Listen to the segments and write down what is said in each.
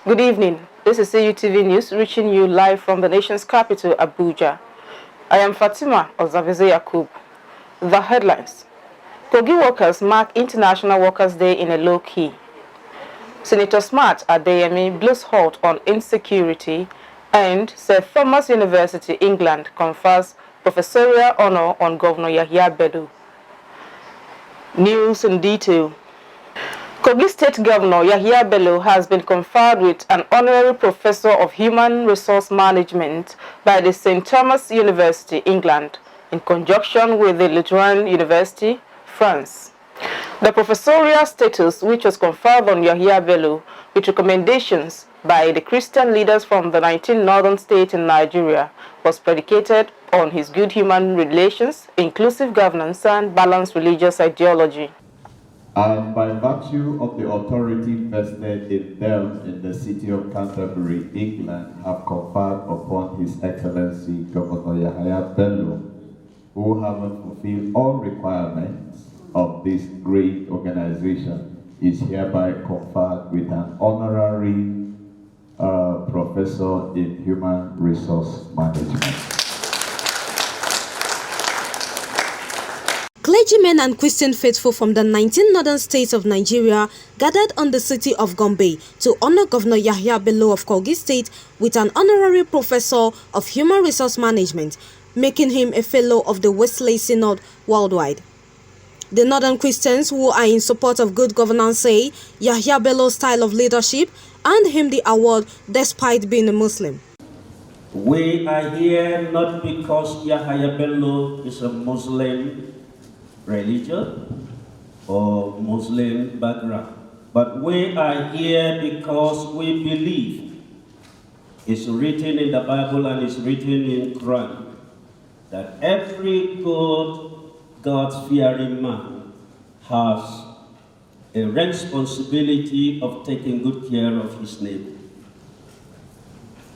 Good evening. This is Eutv News reaching you live from the nation's capital, Abuja. I am Fatima Ozavize Yakub. The headlines. Kogi workers mark International Workers' Day in a low key. Senator Smart Adeyemi blows halt on insecurity, and St. Thomas University, England confers professorial honor on Governor Yahya Bello. News in detail. Kogi State Governor Yahya Bello has been conferred with an honorary professor of human resource management by the St. Thomas University, England, in conjunction with the Lithuanian University, France. The professorial status, which was conferred on Yahya Bello with recommendations by the Christian leaders from the 19 northern states in Nigeria, was predicated on his good human relations, inclusive governance, and balanced religious ideology. And by virtue of the authority vested in them in the city of Canterbury, England, have conferred upon His Excellency Governor Yahya Bello, who having fulfilled all requirements of this great organization, is hereby conferred with an honorary professor in human resource management. Clergymen and Christian faithful from the 19 northern states of Nigeria gathered on the city of Gombe to honor Governor Yahya Bello of Kogi State with an honorary professor of human resource management, making him a fellow of the Wesley Synod worldwide. The northern Christians who are in support of good governance say Yahya Bello's style of leadership earned him the award despite being a Muslim. We are here not because Yahya Bello is a Muslim religion or Muslim background, but we are here because we believe it's written in the Bible and it's written in Quran that every good God-fearing man has a responsibility of taking good care of his neighbor.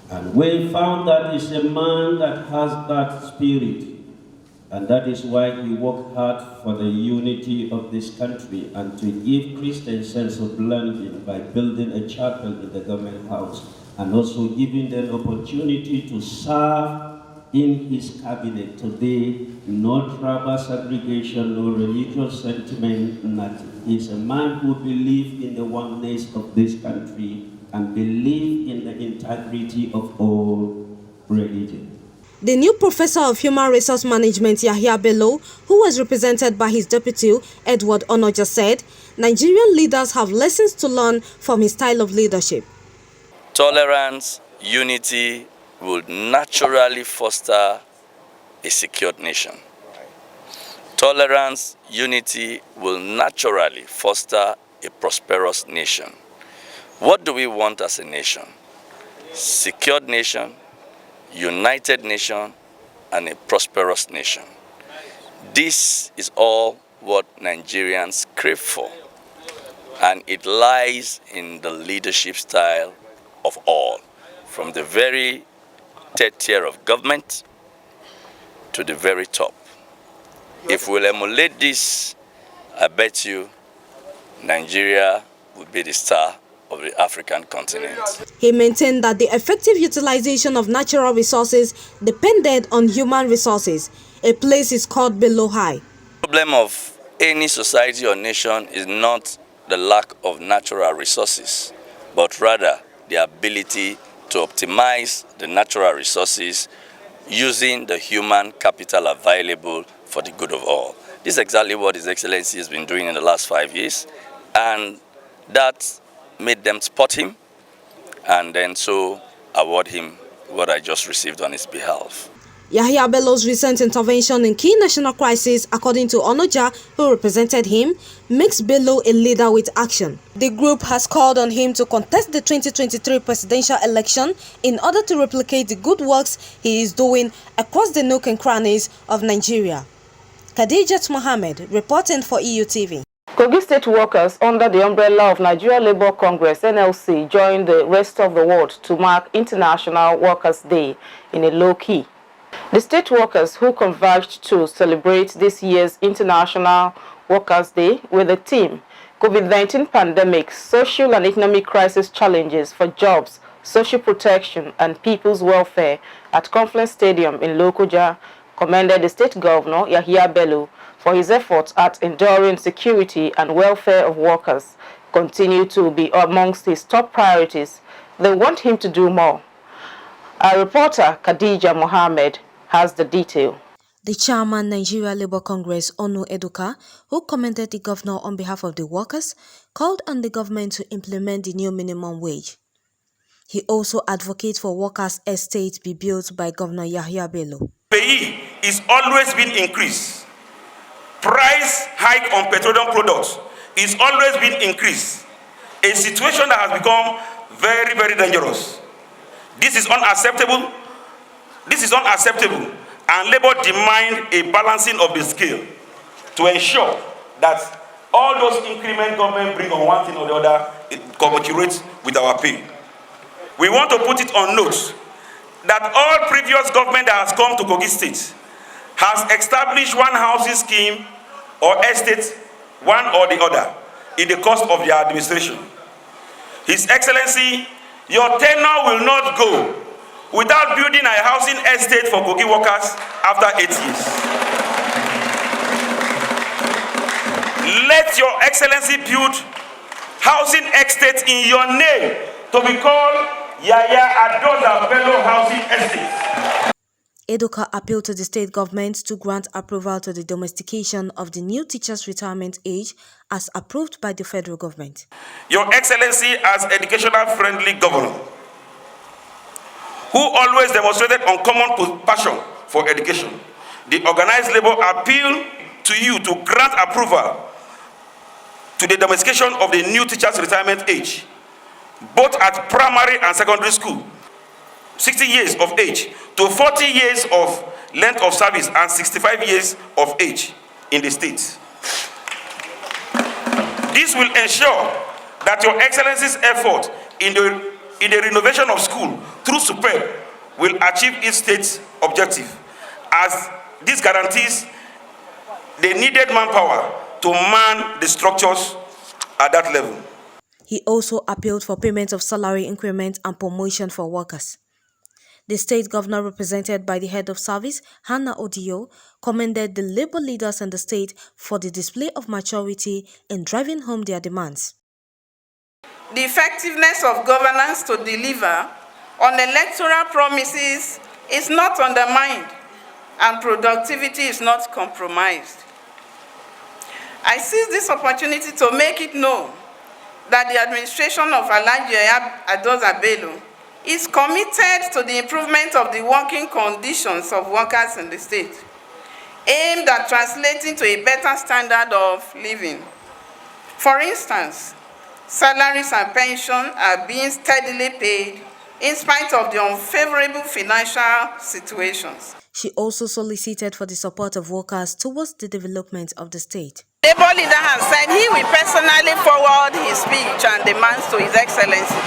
And we found that he's a man that has that spirit. And that is why he worked hard for the unity of this country and to give Christians a sense of belonging by building a chapel in the government house and also giving them opportunity to serve in his cabinet. Today, no tribal segregation, no religious sentiment, nothing. He's a man who believes in the oneness of this country and believes in the integrity of all religions. The new professor of human resource management, Yahya Bello, who was represented by his deputy, Edward Onoja, said Nigerian leaders have lessons to learn from his style of leadership. Tolerance, unity will naturally foster a secured nation. Tolerance, unity will naturally foster a prosperous nation. What do we want as a nation? Secured nation, united nation, and a prosperous nation. This is all what Nigerians crave for, and it lies in the leadership style of all, from the very third tier of government to the very top. If we'll emulate this, I bet you Nigeria will be the star of the African continent. He maintained that the effective utilization of natural resources depended on human resources. A place is called below high. The problem of any society or nation is not the lack of natural resources, but rather the ability to optimize the natural resources using the human capital available for the good of all. This is exactly what His Excellency has been doing in the last 5 years, and that made them spot him and then so award him what I just received on his behalf. Yahya Bello's recent intervention in key national crises, according to Onoja, who represented him, makes Bello a leader with action. The group has called on him to contest the 2023 presidential election in order to replicate the good works he is doing across the nook and crannies of Nigeria. Khadijat Mohammed, reporting for Eutv. Kogi State workers under the umbrella of Nigeria Labour Congress (NLC) joined the rest of the world to mark International Workers' Day in a low key. The state workers who converged to celebrate this year's International Workers' Day with a theme COVID-19 pandemic, social and economic crisis challenges for jobs, social protection, and people's welfare at Conference Stadium in Lokoja commended the state governor, Yahya Bello, for his efforts at enduring security and welfare of workers continue to be amongst his top priorities. They want him to do more. Our reporter, Khadija Mohammed, has the detail. The chairman, Nigeria Labour Congress, Onu Eduka, who commended the governor on behalf of the workers, called on the government to implement the new minimum wage. He also advocates for workers' estates be built by Governor Yahya Bello. Pay is always been increased. Price hike on petroleum products is always been increased. A situation that has become very, very dangerous. This is unacceptable. This is unacceptable. And Labour demand a balancing of the scale to ensure that all those increment government bring on one thing or the other, it commensurates with our pay. We want to put it on note that all previous government that has come to Kogi State has established one housing scheme or estate, one or the other, in the course of their administration. His Excellency, your tenure will not go without building a housing estate for Kogi workers after 8 years. Let your Excellency build housing estates in your name to be called Yahya Adoza Bello Housing Estate. Eduka appealed to the state government to grant approval to the domestication of the new teachers' retirement age as approved by the federal government. Your Excellency, as educational-friendly governor, who always demonstrated uncommon passion for education, the organized labor appeal to you to grant approval to the domestication of the new teachers' retirement age, both at primary and secondary school, 60 years of age to 40 years of length of service and 65 years of age in the state. This will ensure that your Excellency's effort in the renovation of school through SUPEP will achieve its state's objective, as this guarantees the needed manpower to man the structures at that level. He also appealed for payment of salary increment and promotion for workers. The state governor, represented by the head of service, Hannah Odio, commended the labor leaders in the state for the display of maturity in driving home their demands. The effectiveness of governance to deliver on electoral promises is not undermined and productivity is not compromised. I seize this opportunity to make it known that the administration of Yahya Adoza Bello is committed to the improvement of the working conditions of workers in the state, aimed at translating to a better standard of living. For instance, salaries and pensions are being steadily paid in spite of the unfavorable financial situations. She also solicited for the support of workers towards the development of the state. The Labour leader has said he will personally forward his speech and demands to His Excellency.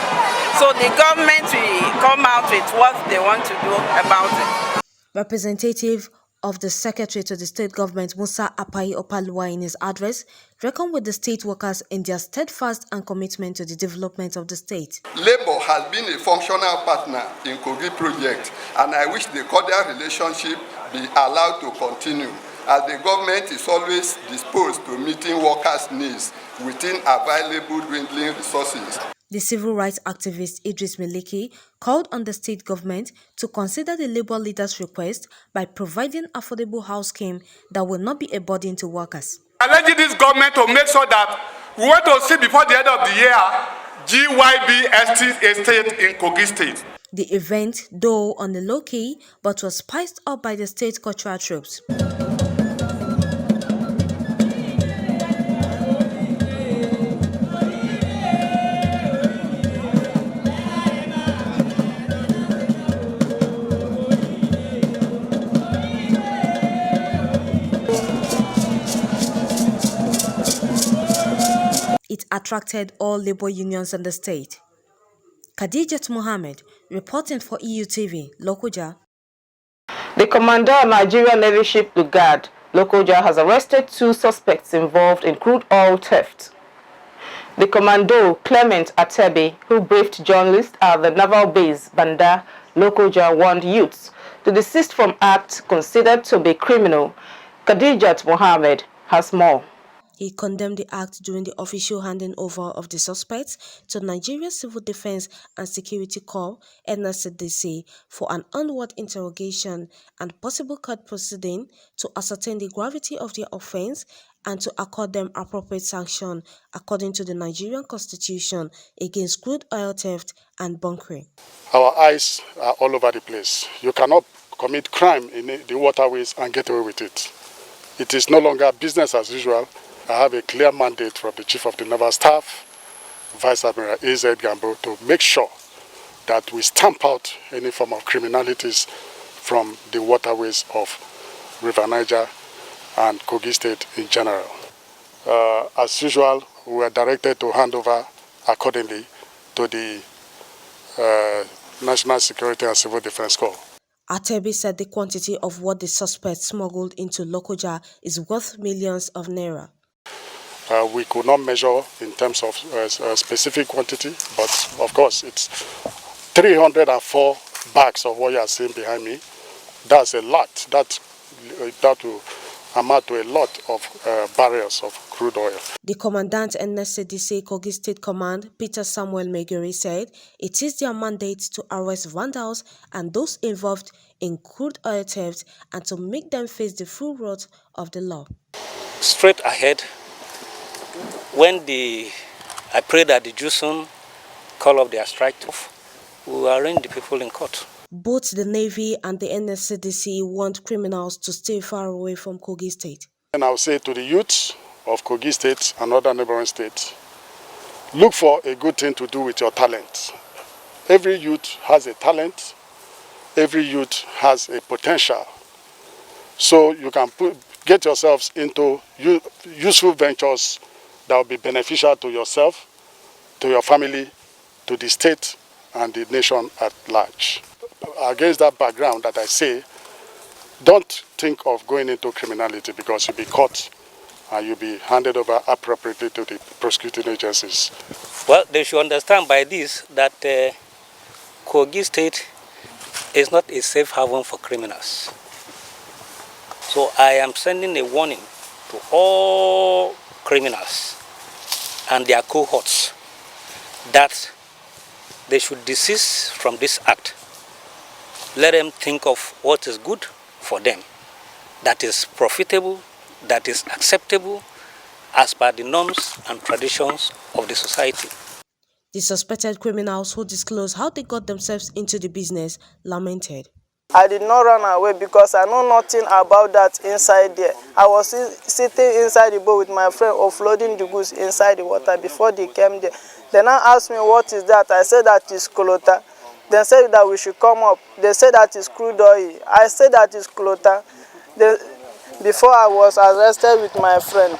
So the government will come out with what they want to do about it. Representative of the Secretary to the State Government, Musa Apai Opalua, in his address, reckoned with the state workers in their steadfast and commitment to the development of the state. Labour has been a functional partner in Kogi project, and I wish the cordial relationship be allowed to continue, as the government is always disposed to meeting workers' needs within available dwindling resources. The civil rights activist Idris Meleki called on the state government to consider the labor leaders' request by providing affordable house scheme that will not be a burden to workers. Alleging this government to make sure that we want to see before the end of the year GYB estate in Kogi State. The event, though on the low key, but was spiced up by the state cultural troops. It attracted all labor unions in the state. Khadija Mohammed, reporting for Eutv, Lokoja. The commander of Nigerian Navy ship Lugard, Lokoja, has arrested 2 suspects involved in crude oil theft. The commando, Clement Atebe, who briefed journalists at the naval base Banda, Lokoja, warned youths to desist from acts considered to be criminal. Khadijat Mohammed has more. He condemned the act during the official handing over of the suspects to Nigeria's Civil Defense and Security Corps (NSCDC) for an onward interrogation and possible court proceeding to ascertain the gravity of their offense and to accord them appropriate sanction according to the Nigerian Constitution against crude oil theft and bunkering. Our eyes are all over the place. You cannot commit crime in the waterways and get away with it. It is no longer business as usual. I have a clear mandate from the Chief of the Naval Staff, Vice Admiral A.Z. Gambo, to make sure that we stamp out any form of criminalities from the waterways of River Niger and Kogi State in general. As usual, we are directed to hand over accordingly to the National Security and Civil Defense Corps. Atebe said the quantity of what the suspects smuggled into Lokoja is worth millions of naira. We could not measure in terms of specific quantity, but of course it's 304 bags of what you are seeing behind me. That's a lot. That will amount to a lot of barrels of crude oil. The commandant NSCDC Kogi State Command, Peter Samuel Megere, said it is their mandate to arrest vandals and those involved in crude oil theft and to make them face the full wrath of the law. Straight ahead, I pray that the Jews soon call off their strike off, we will arraign the people in court. Both the Navy and the NSCDC want criminals to stay far away from Kogi State. And I will say to the youths of Kogi State and other neighboring states, look for a good thing to do with your talent. Every youth has a talent. Every youth has a potential. So you can get yourselves into useful ventures that will be beneficial to yourself, to your family, to the state, and the nation at large. Against that background that I say, don't think of going into criminality because you'll be caught and you'll be handed over appropriately to the prosecuting agencies. Well, they should understand by this that Kogi State is not a safe haven for criminals. So I am sending a warning to all criminals and their cohorts that they should desist from this act. Let them think of what is good for them, that is profitable, that is acceptable as per the norms and traditions of the society. The suspected criminals who disclosed how they got themselves into the business lamented. I did not run away because I know nothing about that inside there. I was sitting inside the boat with my friend offloading the goods inside the water before they came there. Then I asked me, what is that? I said that is Kolota. They said that we should come up. They said that is crude oil. I said that is Kolota. Before I was arrested with my friend,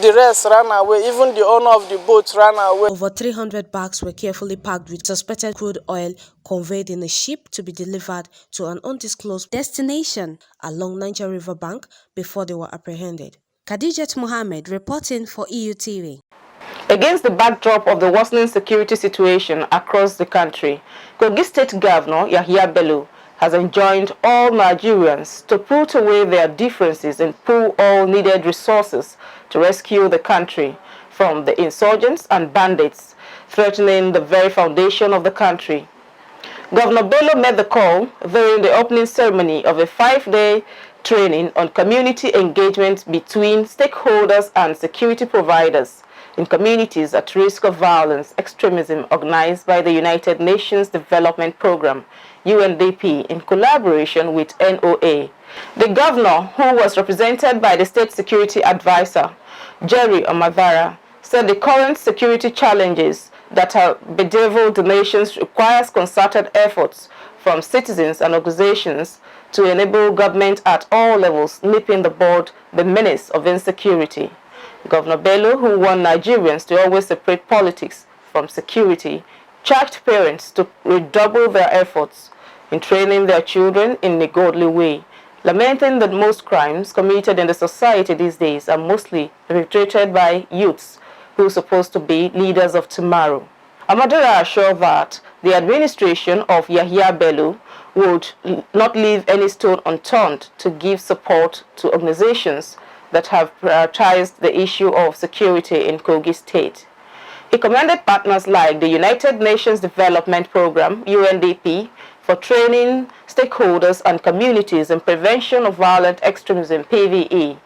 the rest ran away. Even the owner of the boat ran away. Over 300 bags were carefully packed with suspected crude oil conveyed in a ship to be delivered to an undisclosed destination along Niger River bank before they were apprehended. Khadijat Mohammed reporting for Eutv. Against the backdrop of the worsening security situation across the country, Kogi State Governor Yahya Bello has enjoined all Nigerians to put away their differences and pool all needed resources to rescue the country from the insurgents and bandits threatening the very foundation of the country. Governor Bello made the call during the opening ceremony of a 5-day training on community engagement between stakeholders and security providers in communities at risk of violence, extremism, organized by the United Nations Development Programme, UNDP, in collaboration with NOA. The governor, who was represented by the State Security Advisor, Jerry Omadara, said the current security challenges that have bedeviled the nations requires concerted efforts from citizens and organizations to enable government at all levels nipping the bud the menace of insecurity. Governor Bello, who warned Nigerians to always separate politics from security, charged parents to redouble their efforts in training their children in a godly way, lamenting that most crimes committed in the society these days are mostly perpetrated by youths who are supposed to be leaders of tomorrow. Amadora assured that the administration of Yahya Bello would not leave any stone unturned to give support to organizations that have prioritized the issue of security in Kogi State. He commended partners like the United Nations Development Programme, UNDP, for training stakeholders and communities in prevention of violent extremism, PVE.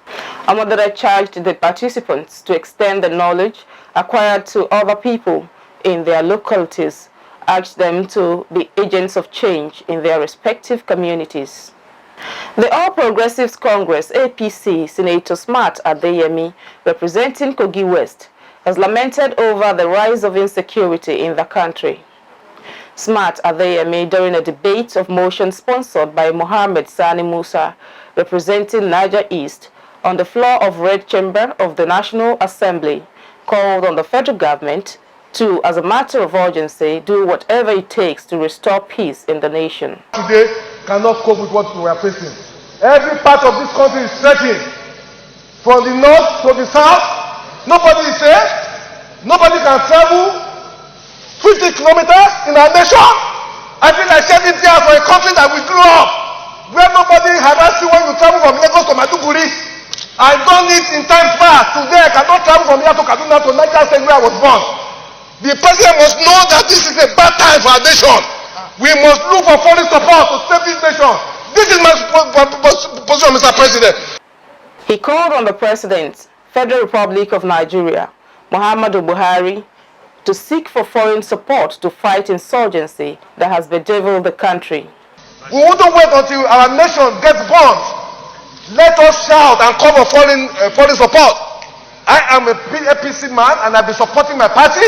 Amadora charged the participants to extend the knowledge acquired to other people in their localities, urged them to be agents of change in their respective communities. The All Progressives Congress, APC, Senator Smart Adeyemi, representing Kogi West, has lamented over the rise of insecurity in the country. Smart Adeyemi, during a debate of motion sponsored by Mohammed Sani Musa, representing Niger East, on the floor of Red Chamber of the National Assembly, called on the federal government to, as a matter of urgency, do whatever it takes to restore peace in the nation. Today cannot cope with what we are facing. Every part of this country is threatened. From the north to the south, nobody is safe. Nobody can travel 50 kilometers in our nation. I feel like shedding tears for a country that we grew up, where nobody harass you when you travel from Lagos to Maiduguri. I've done it in times past. Today I cannot travel from here to Kaduna to Niger State where I was born. The president must know that this is a bad time for our nation. We must look for foreign support to save this nation. This is my position, Mr. President. He called on the President, Federal Republic of Nigeria, Muhammadu Buhari, to seek for foreign support to fight insurgency that has bedeviled the country. We wouldn't wait until our nation gets bombed. Let us shout and call for foreign support. I am a APC man and I've been supporting my party.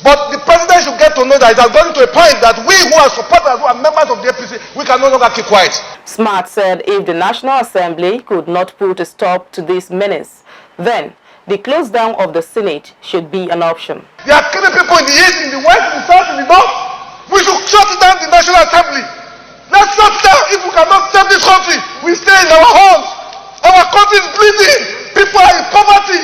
But the president should get to know that it has gotten to a point that we who are supporters, who are members of the APC, we can no longer keep quiet. Smart said if the National Assembly could not put a stop to this menace, then the close down of the Senate should be an option. They are killing people in the east, in the west, in the south, in the north. We should shut down the National Assembly. Let's shut down. If we cannot save this country, we stay in our homes. Our country is bleeding. People are in poverty.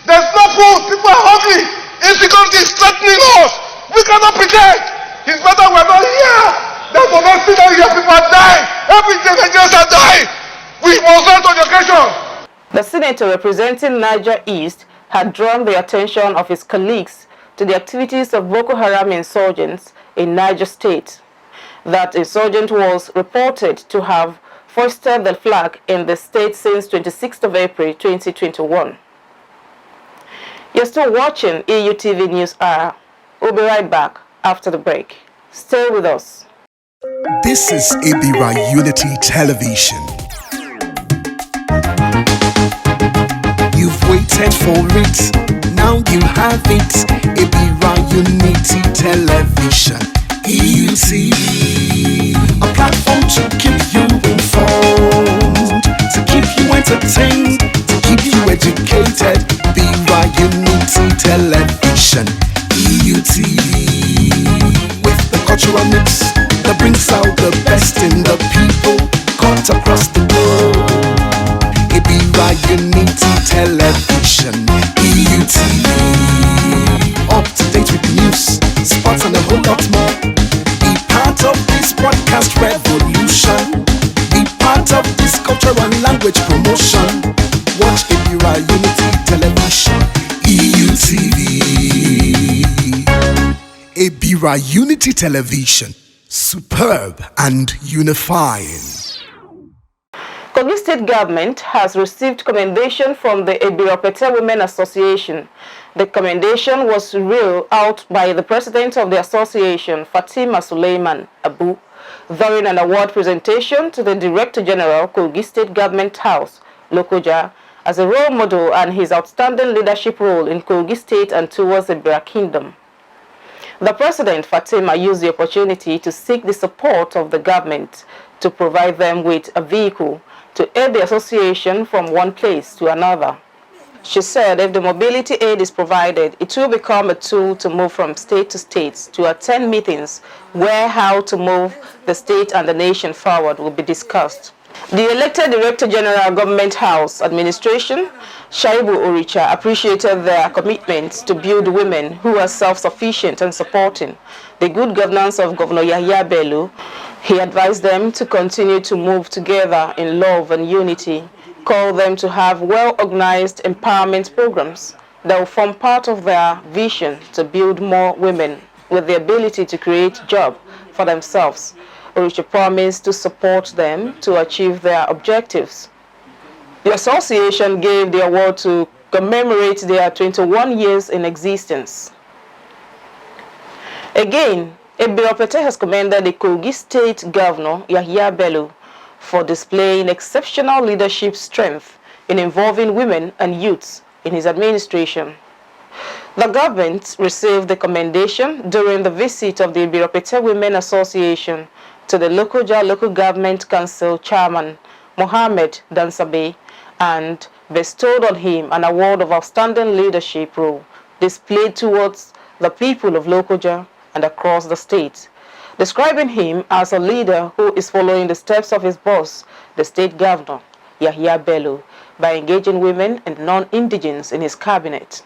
There's no food. People are hungry. Insecurity is threatening us. We cannot pretend. It's better we're not here. That's the next thing that here. People are dying. Every day Nigerians are dying. We must learn to education. The senator representing Niger East had drawn the attention of his colleagues to the activities of Boko Haram insurgents in Niger State. That insurgent was reported to have foisted the flag in the state since 26th of April 2021. You're still watching Eutv News Hour. We'll be right back after the break. Stay with us. This is Ibira Unity Television. You've waited for it, now you have it. Ibira Unity Television. EUTV, a platform to keep you informed, to keep you entertained, to keep you educated. Ibira Unity Television, EUTV, with the cultural mix that brings out the best in the people, caught across the world. Ibira Unity Television, EUTV, up to date with the news, sports and a whole lot more. Be part of this broadcast revolution. Be part of this cultural and language promotion. Watch Ibira Unity Television, EUTV. Ibira Unity Television, superb and unifying. Kogi State government has received commendation from the Ebiropete Women Association. The commendation was reeled out by the president of the association, Fatima Suleiman Abu, during an award presentation to the Director General, Kogi State Government House, Lokoja, as a role model and his outstanding leadership role in Kogi State and towards the Ebira Kingdom. The president, Fatima, used the opportunity to seek the support of the government to provide them with a vehicle to aid the association from one place to another. She said if the mobility aid is provided, it will become a tool to move from state to state to attend meetings where how to move the state and the nation forward will be discussed. The elected Director General Government House Administration, Shaibu Oricha, appreciated their commitment to build women who are self-sufficient and supporting the good governance of Governor Yahya Bello. He advised them to continue to move together in love and unity, called them to have well-organized empowerment programs that will form part of their vision to build more women with the ability to create jobs for themselves. Oricha promised to support them to achieve their objectives. The association gave the award to commemorate their 21 years in existence. Again, Ebiopete has commended the Kogi State Governor Yahya Bello for displaying exceptional leadership strength in involving women and youths in his administration. The government received the commendation during the visit of the Ebiopete Women Association to the Lokoja Local Government Council Chairman Mohammed Dansabe and bestowed on him an award of outstanding leadership role displayed towards the people of Lokoja and across the state, describing him as a leader who is following the steps of his boss, the state governor, Yahya Bello, by engaging women and non-indigens in his cabinet.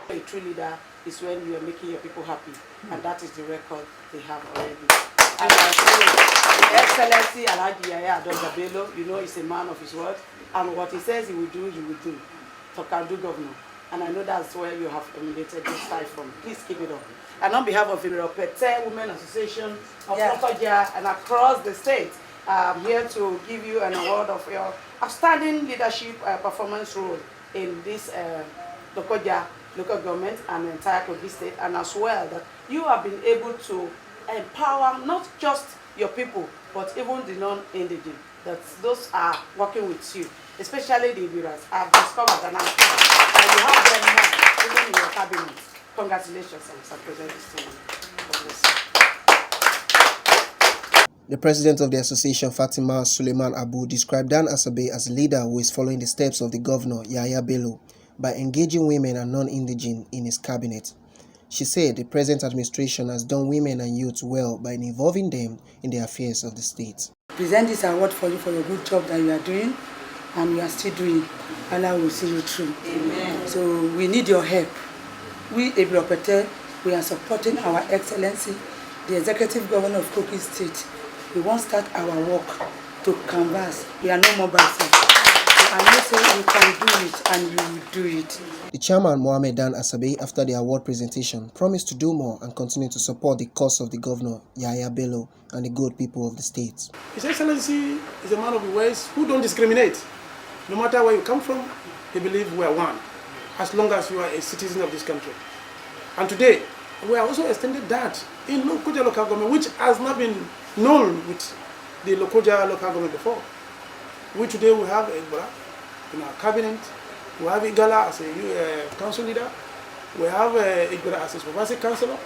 A true leader is when you are making your people happy, and that is the record they have already. And I say, the Excellency Alhaji Yahya Bello, you know, he's a man of his word, and what he says he will do, Tokandu Governor. And I know that's where you have emulated this side from. Please keep it up. And on behalf of the Ebiopete Women Association of Lokoja and across the state, I'm here to give you an award of your outstanding leadership performance role in this Lokoja local government and the entire Kogi state, and as well that you have been able to empower not just your people, but even the non-indigent, that those are working with you, especially the Ibiras. I've discovered and you have them more, even in your cabinet. Congratulations, Mr. President. The president of the association, Fatima Suleiman Abu, described Dan Asabe as a leader who is following the steps of the governor, Yahya Bello, by engaging women and non-indigent in his cabinet. She said the present administration has done women and youth well by involving them in the affairs of the state. Present this award for you for your good job that you are doing, and you are still doing. Allah will see you through. Amen. So we need your help. We, Ebiopete, we are supporting Our Excellency, the Executive Governor of Kogi State. We won't start our work to canvass. We are no more by ourselves. And you say you can do it, and you will do it. The chairman, Mohammed Dan Asabe, after the award presentation, promised to do more and continue to support the cause of the governor, Yahya Bello, and the good people of the state. His Excellency is a man of the ways who don't discriminate. No matter where you come from, he believes we are one, as long as you are a citizen of this country. And today, we are also extended that in Lokoja local government, which has not been known with the Lokoja local government before. We today we have Igbara in our cabinet, we have Igala as a council leader, we have Igbara as a supervisory councillor,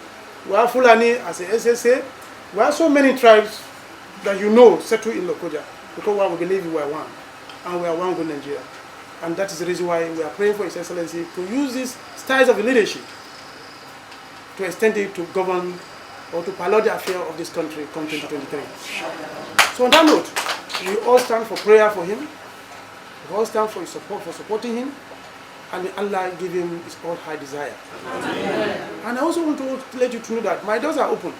we have Fulani as a SSA, we have so many tribes that you know settled in Lokoja, because we believe we are one, and we are one good Nigeria. And that is the reason why we are praying for His Excellency to use these styles of leadership to extend it to govern or to pilot the affair of this country come 2023. So on that note, we all stand for prayer for him, we all stand for his support, for supporting him, and may Allah give him his all high desire. Amen. And I also want to let you to know that my doors are open.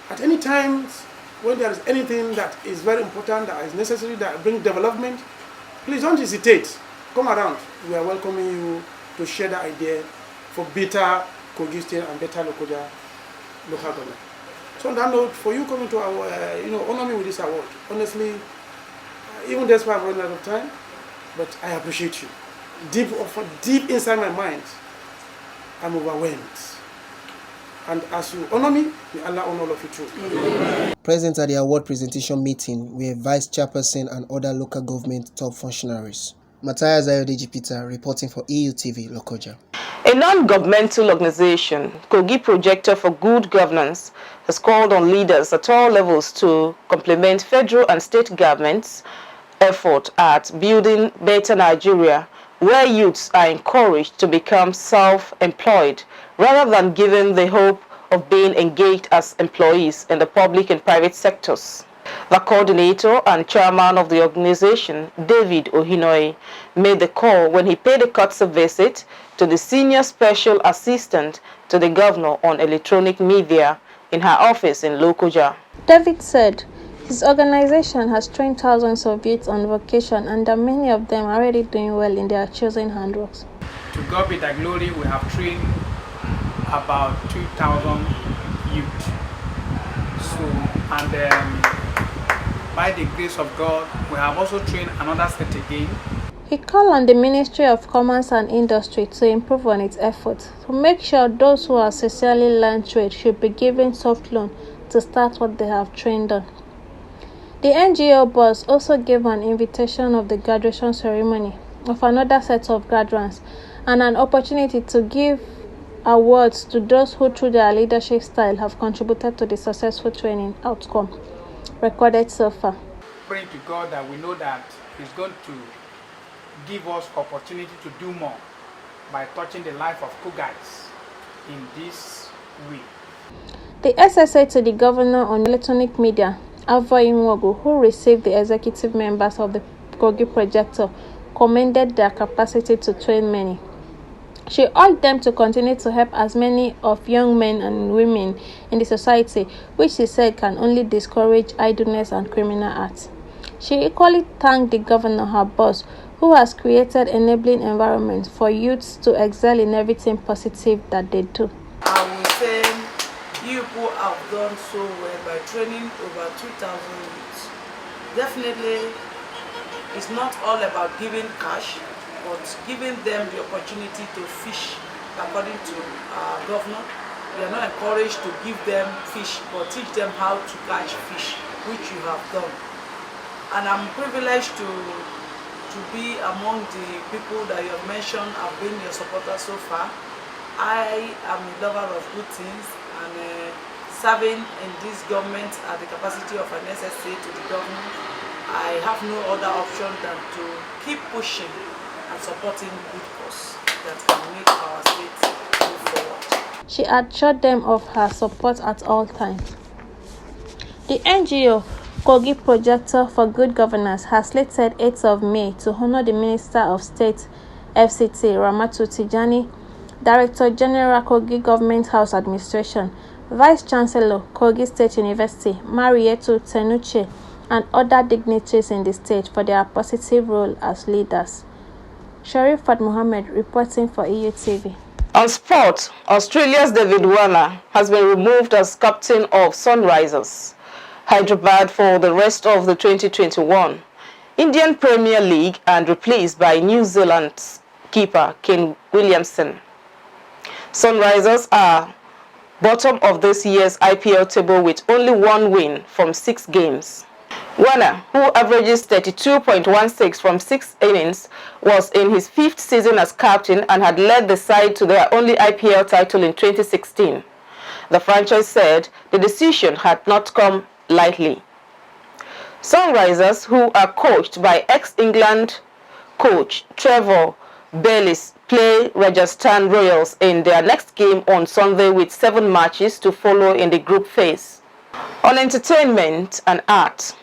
At any time when there is anything that is very important, that is necessary, that brings development, please don't hesitate. Come around. We are welcoming you to share the idea for better Kogi State and better Lokoja local government. So on that note, for you coming to our, honor me with this award, honestly, even despite I'm running out of time, but I appreciate you. Deep inside my mind, I'm overwhelmed. And as you honor me, may Allah honor all of you too. Present at the award presentation meeting were Vice Chairperson and other local government top functionaries. Matthias Ayodeji Peter reporting for Eutv Lokoja. A non-governmental organization, Kogi Projector for Good Governance, has called on leaders at all levels to complement federal and state governments' effort at building better Nigeria, where youths are encouraged to become self-employed rather than given the hope of being engaged as employees in the public and private sectors. The coordinator and chairman of the organization, David Ohinoi, made the call when he paid a courtesy visit to the senior special assistant to the governor on electronic media in her office in Lokoja. David said his organization has trained thousands of youths on vocation and that many of them are already doing well in their chosen handworks. To God be the glory, we have trained about 2,000 youth. By the grace of God, we have also trained another set again. He called on the Ministry of Commerce and Industry to improve on its efforts to make sure those who are sincerely learned trade should be given soft loan to start what they have trained on. The NGO boss also gave an invitation of the graduation ceremony of another set of graduates and an opportunity to give awards to those who through their leadership style have contributed to the successful training outcome recorded so far. Praying to God that we know that He's going to give us opportunity to do more by touching the life of Kogais in this way. The SSA to the governor on electronic media, Avoy Nwogu, who received the executive members of the Kogi projector, commended their capacity to train many. She urged them to continue to help as many of young men and women in the society, which she said can only discourage idleness and criminal acts. She equally thanked the governor, her boss, who has created enabling environments for youths to excel in everything positive that they do. I will say you people have done so well by training over 2,000 youths. Definitely, it's not all about giving cash, but giving them the opportunity to fish according to our governor. We are not encouraged to give them fish, but teach them how to catch fish, which you have done. And I'm privileged to be among the people that you have mentioned have been your supporters so far. I am a lover of good things and serving in this government at the capacity of an SSA to the government. I have no other option than to keep pushing and supporting good cause that can make our state move forward. She assured them of her support at all times. The NGO Kogi Projector for Good Governance has slated 8th of May to honor the Minister of State, FCT, Ramatu Tijani, Director General Kogi Government House Administration, Vice Chancellor, Kogi State University, Marietu Tenuche, and other dignitaries in the state for their positive role as leaders. Sharifat Mohammed reporting for Eutv. On sport, Australia's David Warner has been removed as captain of Sunrisers Hyderabad for the rest of the 2021 Indian Premier League and replaced by New Zealand's keeper Kane Williamson. Sunrisers are bottom of this year's IPL table with only one win from 6 games. Warner, who averages 32.16 from 6 innings, was in his 5th season as captain and had led the side to their only IPL title in 2016. The franchise said the decision had not come lightly. Sunrisers, who are coached by ex-England coach Trevor Bayliss, play Rajasthan Royals in their next game on Sunday with 7 matches to follow in the group phase. On entertainment and art,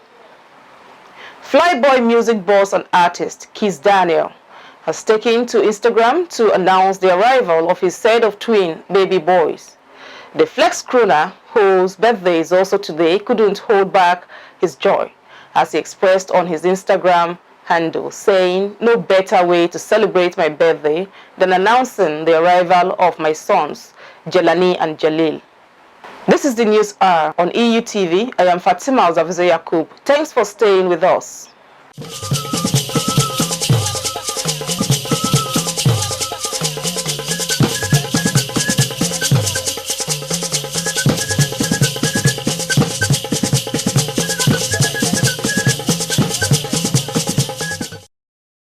Flyboy music boss and artist Kiss Daniel has taken to Instagram to announce the arrival of his set of twin baby boys. The Flex crooner, whose birthday is also today, couldn't hold back his joy as he expressed on his Instagram handle, saying, "No better way to celebrate my birthday than announcing the arrival of my sons, Jelani and Jalil." This is the News Hour on EUTV. I am Fatima Alzavizo Yakub. Thanks for staying with us.